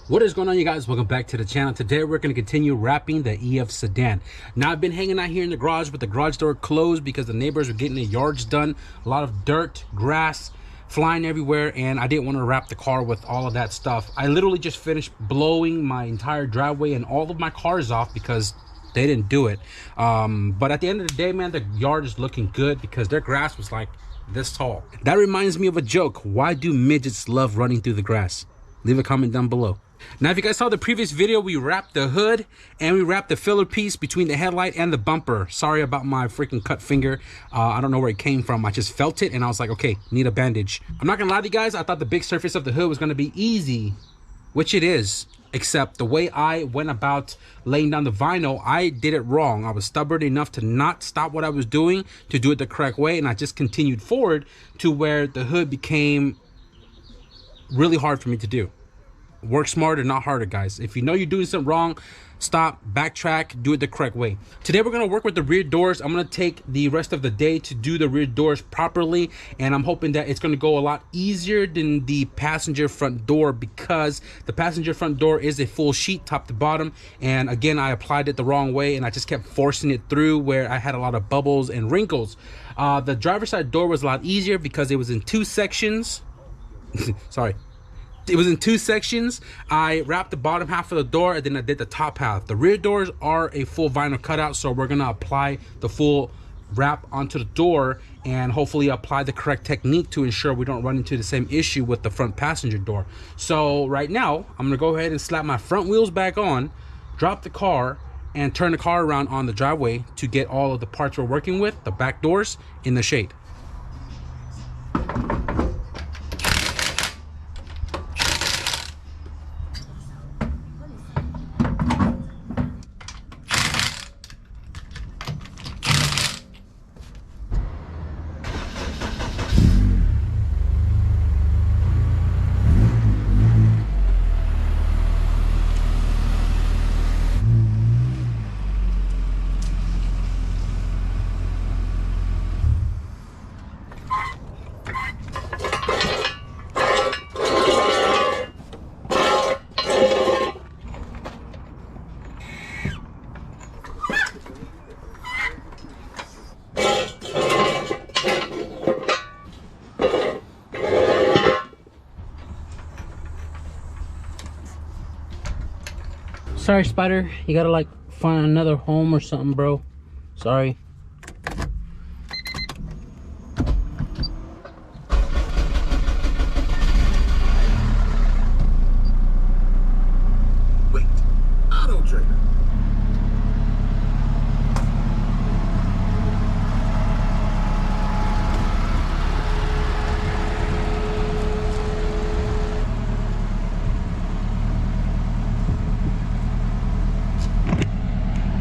What is going on, you guys? Welcome back to the channel. Today we're going to continue wrapping the EF sedan. Now I've been hanging out here in the garage with the garage door closed because the neighbors were getting their yards done. A lot of dirt, grass flying everywhere, and I didn't want to wrap the car with all of that stuff. I literally just finished blowing my entire driveway and all of my cars off because they didn't do it. But at the end of the day, man, the yard is looking good because their grass was like this tall. That reminds me of a joke. Why do midgets love running through the grass? Leave a comment down below. Now, if you guys saw the previous video, we wrapped the hood and we wrapped the filler piece between the headlight and the bumper. Sorry about my freaking cut finger. I don't know where it came from. I just felt it and I was like, okay, need a bandage. I'm not gonna lie to you guys, I thought the big surface of the hood was gonna be easy, which it is, except the way I went about laying down the vinyl, I did it wrong. I was stubborn enough to not stop what I was doing to do it the correct way, and I just continued forward to where the hood became really hard for me to do. Work smarter, not harder, guys. If you know you're doing something wrong, stop, backtrack, do it the correct way. Today we're going to work with the rear doors. I'm going to take the rest of the day to do the rear doors properly, and I'm hoping that it's going to go a lot easier than the passenger front door, because the passenger front door is a full sheet top to bottom, and again, I applied it the wrong way and I just kept forcing it through where I had a lot of bubbles and wrinkles. The driver's side door was a lot easier because it was in two sections. Sorry. It was in two sections. I wrapped the bottom half of the door and then I did the top half. The rear doors are a full vinyl cutout, so we're gonna apply the full wrap onto the door and hopefully apply the correct technique to ensure we don't run into the same issue with the front passenger door. So right now, I'm gonna go ahead and slap my front wheels back on, drop the car, and turn the car around on the driveway to get all of the parts we're working with, the back doors, in the shade. Sorry, Spider, you gotta like find another home or something, bro. Sorry. Wait, auto trader.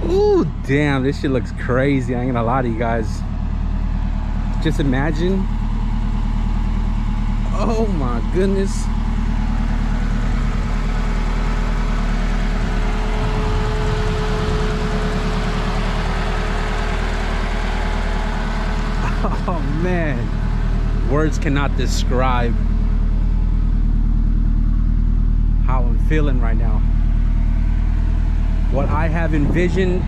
Ooh, damn, this shit looks crazy. I ain't gonna lie to you guys. Just imagine. Oh my goodness. Oh man, words cannot describe how I'm feeling right now. What I have envisioned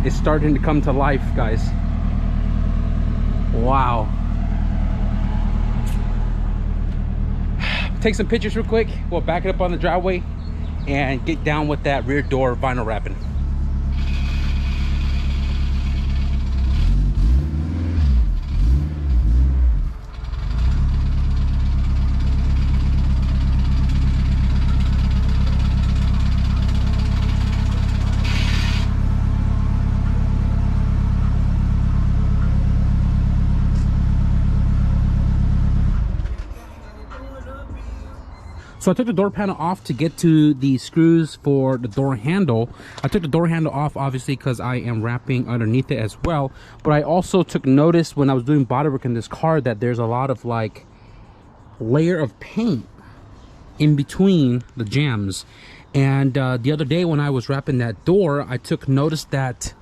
is starting to come to life, guys. Wow. Take some pictures real quick. We'll back it up on the driveway and get down with that rear door vinyl wrapping. So I took the door panel off to get to the screws for the door handle. I took the door handle off obviously because I am wrapping underneath it as well. But I also took notice when I was doing body work in this car that there's a lot of like layer of paint in between the jambs. And the other day when I was wrapping that door, I took notice that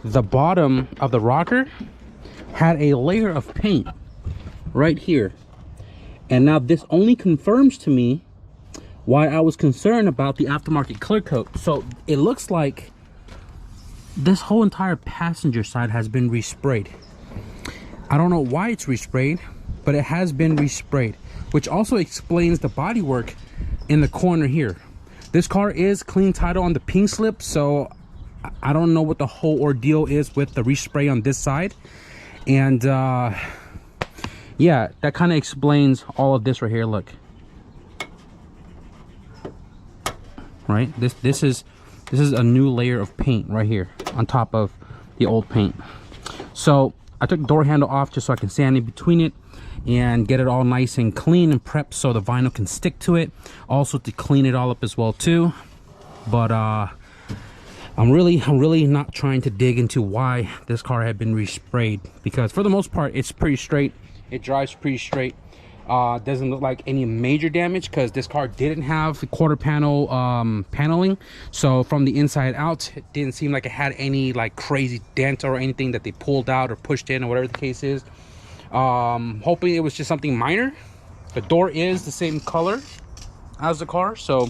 the bottom of the rocker had a layer of paint right here. And now this only confirms to me why I was concerned about the aftermarket clear coat. So it looks like this whole entire passenger side has been resprayed. I don't know why it's resprayed, but it has been resprayed, which also explains the bodywork in the corner here. This car is clean title on the pink slip, so I don't know what the whole ordeal is with the respray on this side. And yeah, that kind of explains all of this right here. Look, right, this is a new layer of paint right here on top of the old paint. So I took the door handle off just so I can stand in between it and get it all nice and clean and prepped so the vinyl can stick to it. Also to clean it all up as well too. But I'm really not trying to dig into why this car had been resprayed, because for the most part it's pretty straight. It drives pretty straight. Doesn't look like any major damage because this car didn't have the quarter panel paneling, so from the inside out it didn't seem like it had any like crazy dent or anything that they pulled out or pushed in or whatever the case is. Hoping it was just something minor. The door is the same color as the car, so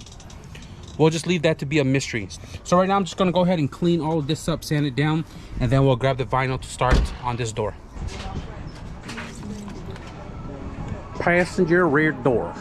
we'll just leave that to be a mystery. So right now I'm just going to go ahead and clean all of this up, sand it down, and then we'll grab the vinyl to start on this door. Passenger rear door.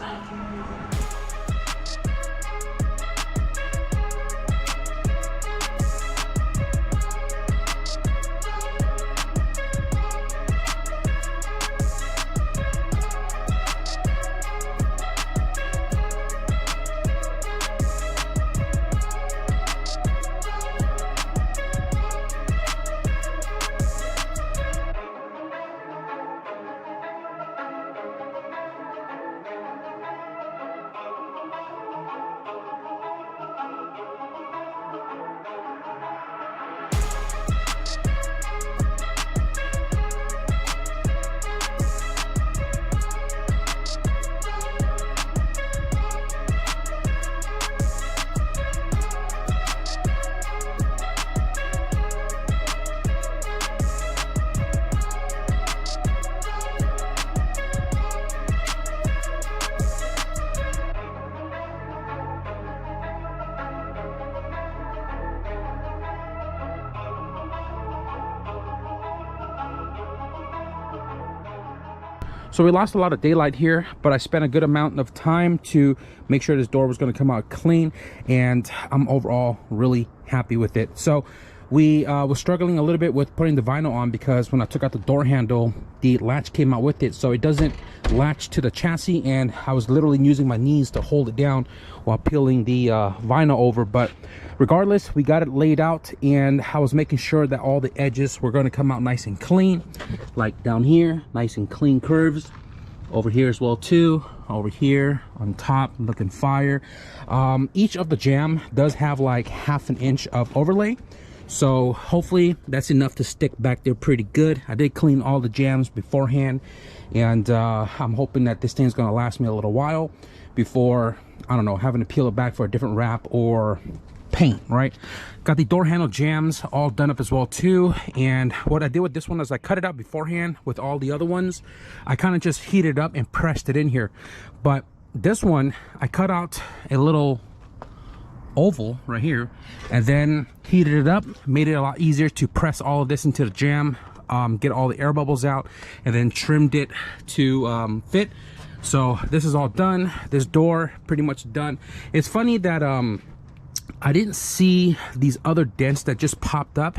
So we lost a lot of daylight here, but I spent a good amount of time to make sure this door was going to come out clean, and I'm overall really happy with it. So we was struggling a little bit with putting the vinyl on because when I took out the door handle, the latch came out with it, so it doesn't latch to the chassis, and I was literally using my knees to hold it down while peeling the vinyl over. But regardless, we got it laid out, and I was making sure that all the edges were going to come out nice and clean, like down here, nice and clean curves, over here as well too, over here on top looking fire. Each of the jam does have like 1/2 inch of overlay, so hopefully that's enough to stick back there pretty good. I did clean all the jams beforehand, and I'm hoping that this thing's going to last me a little while before, I don't know, having to peel it back for a different wrap or paint. Right, got the door handle jams all done up as well too, and what I did with this one is I cut it out beforehand. With all the other ones, I kind of just heated it up and pressed it in here, but this one I cut out a little oval right here and then heated it up, made it a lot easier to press all of this into the jam, get all the air bubbles out, and then trimmed it to fit. So this is all done. This door pretty much done. It's funny that I didn't see these other dents that just popped up.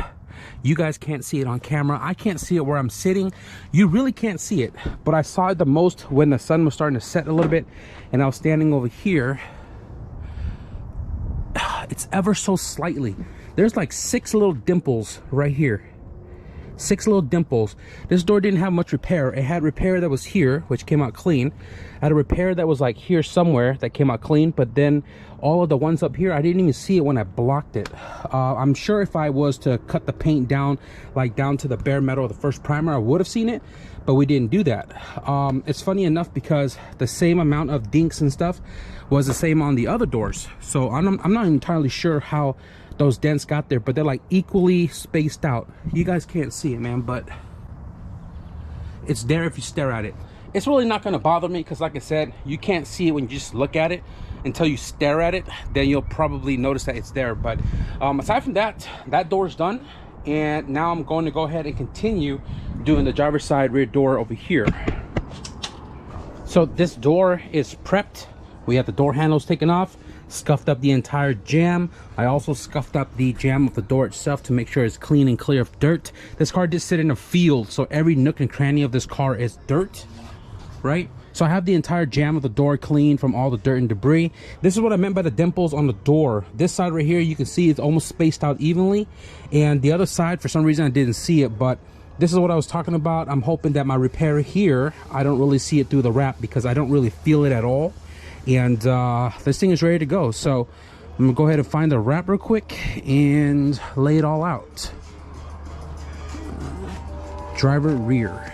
You guys can't see it on camera. I can't see it where I'm sitting. You really can't see it, but I saw it the most when the sun was starting to set a little bit and I was standing over here. It's ever so slightly. There's like 6 little dimples right here. 6 little dimples. This door didn't have much repair. It had repair that was here, which came out clean. I had a repair that was like here somewhere that came out clean, but then all of the ones up here, I didn't even see it when I blocked it. I'm sure if I was to cut the paint down, like down to the bare metal of the first primer, I would have seen it, but we didn't do that. It's funny enough because the same amount of dinks and stuff was the same on the other doors. So I'm not entirely sure how those dents got there, but they're like equally spaced out. You guys can't see it, man, but it's there if you stare at it. It's really not going to bother me because, like I said, you can't see it when you just look at it. until you stare at it, then you'll probably notice that it's there. But aside from that, that door's done. And now I'm going to go ahead and continue doing the driver's side rear door over here. So this door is prepped. We have the door handles taken off, scuffed up the entire jamb. I also scuffed up the jamb of the door itself to make sure it's clean and clear of dirt. This car did sit in a field, so every nook and cranny of this car is dirt, right? So I have the entire jamb of the door clean from all the dirt and debris. This is what I meant by the dimples on the door. This side right here, you can see it's almost spaced out evenly. And the other side, for some reason, I didn't see it, but this is what I was talking about. I'm hoping that my repair here, I don't really see it through the wrap because I don't really feel it at all. And this thing is ready to go. So I'm gonna go ahead and find the wrap real quick and lay it all out. Driver rear.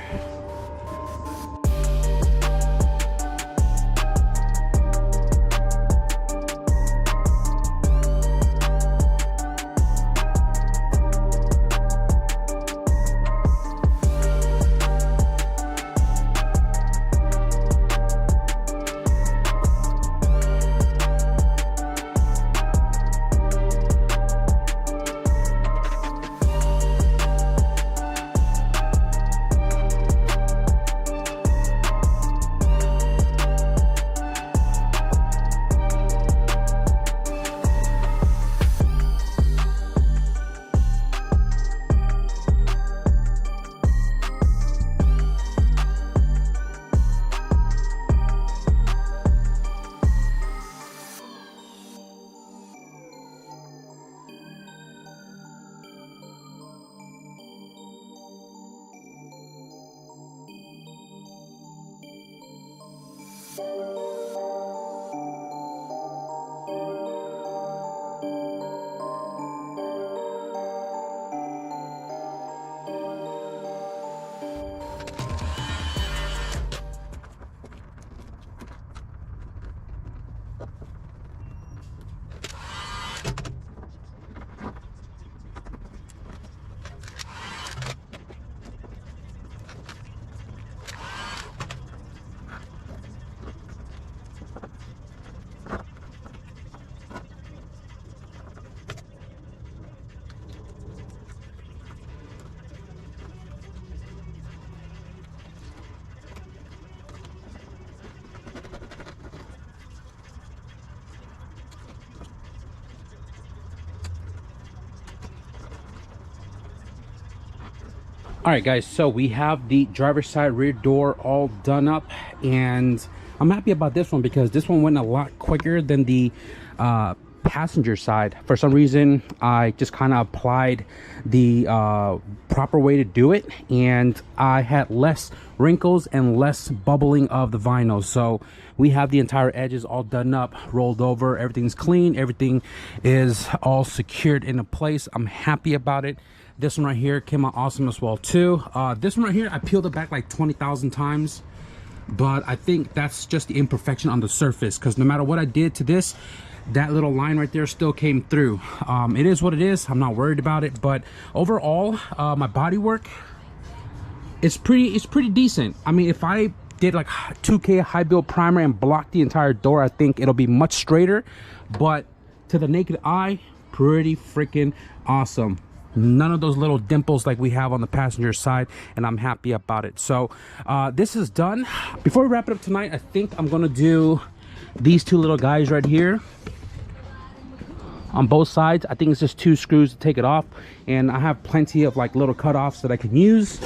All right, guys, so we have the driver's side rear door all done up, and I'm happy about this one because this one went a lot quicker than the passenger side. For some reason, I just kind of applied the proper way to do it, and I had less wrinkles and less bubbling of the vinyl. So we have the entire edges all done up, rolled over, everything's clean, everything is all secured into place. I'm happy about it. This one right here came out awesome as well too. This one right here, I peeled it back like 20,000 times, but I think that's just the imperfection on the surface, because no matter what I did to this, that little line right there still came through. It is what it is. I'm not worried about it, but overall, my body work is pretty decent. I mean, if I did like 2K high build primer and blocked the entire door, I think it'll be much straighter, but to the naked eye, pretty freaking awesome. None of those little dimples like we have on the passenger side, and I'm happy about it. So this is done. Before we wrap it up tonight, I think I'm gonna do these two little guys right here on both sides. I think it's just 2 screws to take it off, and I have plenty of like little cutoffs that I can use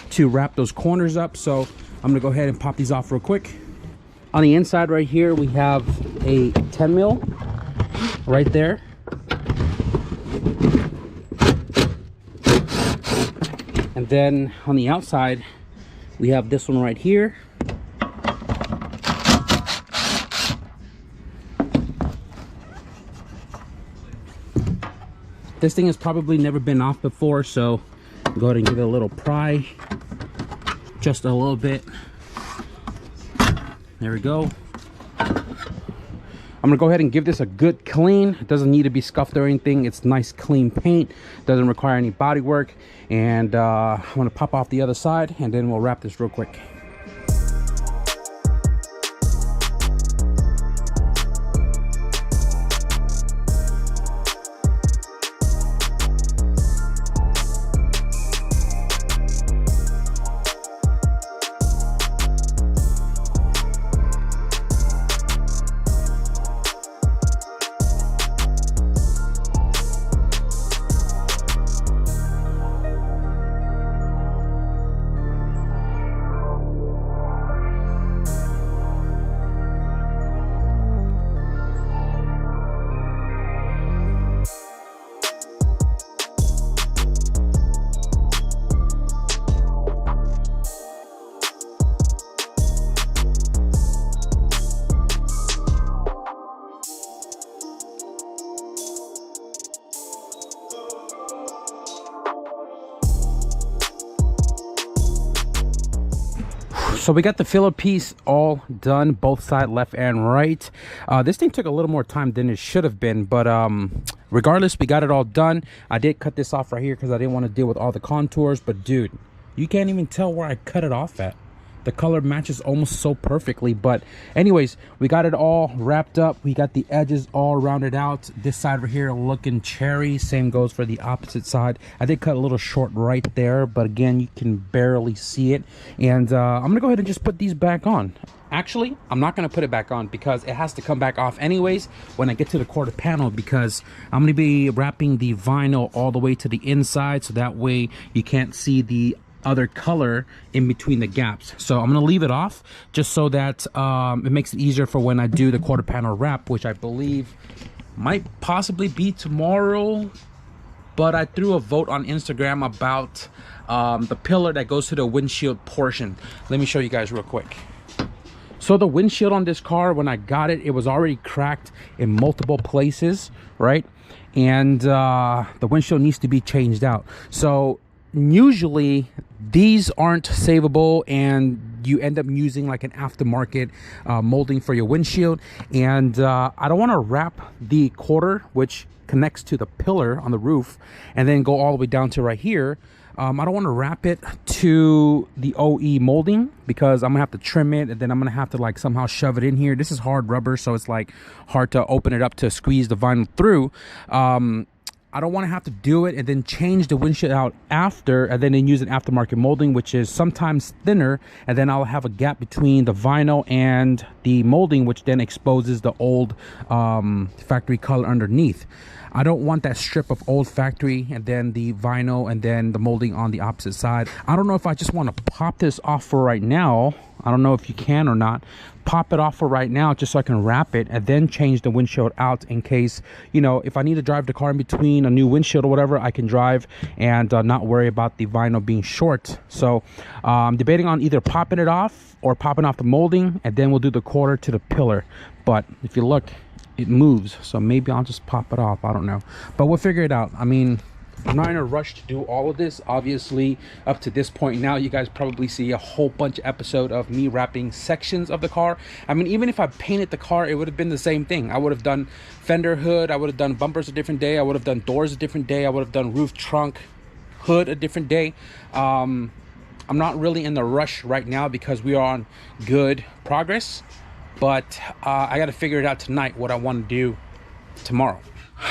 to wrap those corners up. So I'm gonna go ahead and pop these off real quick. On the inside right here, we have a 10 mil right there. And then on the outside, we have this one right here. This thing has probably never been off before, so go ahead and give it a little pry. Just a little bit. There we go. I'm gonna go ahead and give this a good clean. It doesn't need to be scuffed or anything. It's nice clean paint, doesn't require any body work. And I'm gonna pop off the other side, and then we'll wrap this real quick. So we got the filler piece all done, both side, left and right. This thing took a little more time than it should have been, but regardless, we got it all done. I did cut this off right here because I didn't want to deal with all the contours, but dude, you can't even tell where I cut it off at. The color matches almost so perfectly. But anyways, we got it all wrapped up. We got the edges all rounded out. This side over here looking cherry. Same goes for the opposite side. I did cut a little short right there, but again, you can barely see it. And I'm gonna go ahead and just put these back on. Actually, I'm not gonna put it back on because it has to come back off anyways when I get to the quarter panel, because I'm gonna be wrapping the vinyl all the way to the inside, so that way you can't see the other color in between the gaps. So I'm gonna leave it off just so that it makes it easier for when I do the quarter panel wrap, which I believe might possibly be tomorrow. But I threw a vote on Instagram about the pillar that goes to the windshield portion. Let me show you guys real quick. So the windshield on this car, when I got it, it was already cracked in multiple places, right? And the windshield needs to be changed out. So usually these aren't savable, and you end up using like an aftermarket molding for your windshield. And I don't want to wrap the quarter, which connects to the pillar on the roof, and then go all the way down to right here. I don't want to wrap it to the OE molding because I'm gonna have to trim it, and then I'm gonna have to like somehow shove it in here. This is hard rubber, so it's like hard to open it up to squeeze the vinyl through. I don't want to have to do it and then change the windshield out after, and then use an aftermarket molding, which is sometimes thinner, and then I'll have a gap between the vinyl and the molding, which then exposes the old factory color underneath. I don't want that strip of old factory and then the vinyl and then the molding on the opposite side. I don't know if I just want to pop this off for right now. I don't know if you can or not. Pop it off for right now just so I can wrap it and then change the windshield out in case, you know, if I need to drive the car in between a new windshield or whatever, I can drive and not worry about the vinyl being short. So I'm debating on either popping it off or popping off the molding, and then we'll do the quarter to the pillar. But if you look, it moves, so maybe I'll just pop it off. I don't know, but we'll figure it out. I mean, I'm not in a rush to do all of this. Obviously, up to this point now, you guys probably see a whole bunch of episode of me wrapping sections of the car. I mean, even if I painted the car, it would have been the same thing. I would have done fender, hood, I would have done bumpers a different day, I would have done doors a different day, I would have done roof, trunk, hood a different day. I'm not really in the rush right now because we are on good progress, but I got to figure it out tonight what I want to do tomorrow.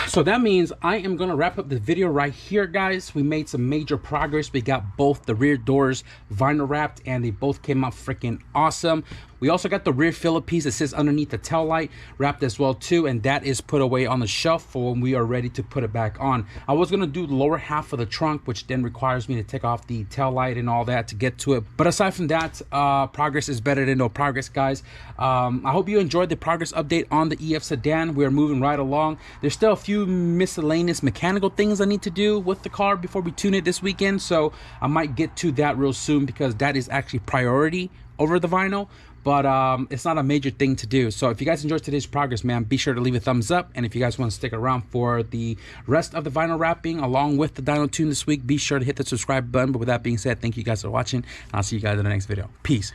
So that means I am going to wrap up the video right here, guys. We made some major progress. We got both the rear doors vinyl wrapped, and they both came out freaking awesome. We also got the rear filler piece that sits underneath the tail light wrapped as well too, and that is put away on the shelf for when we are ready to put it back on. I was going to do the lower half of the trunk, which then requires me to take off the tail light and all that to get to it. But aside from that, progress is better than no progress, guys. I hope you enjoyed the progress update on the EF sedan. We are moving right along. There's still a few miscellaneous mechanical things I need to do with the car before we tune it this weekend, so I might get to that real soon because that is actually priority over the vinyl. But it's not a major thing to do. So if you guys enjoyed today's progress, man, be sure to leave a thumbs up. And if you guys want to stick around for the rest of the vinyl wrapping along with the dyno tune this week, be sure to hit the subscribe button. But with that being said, thank you guys for watching, and I'll see you guys in the next video. Peace.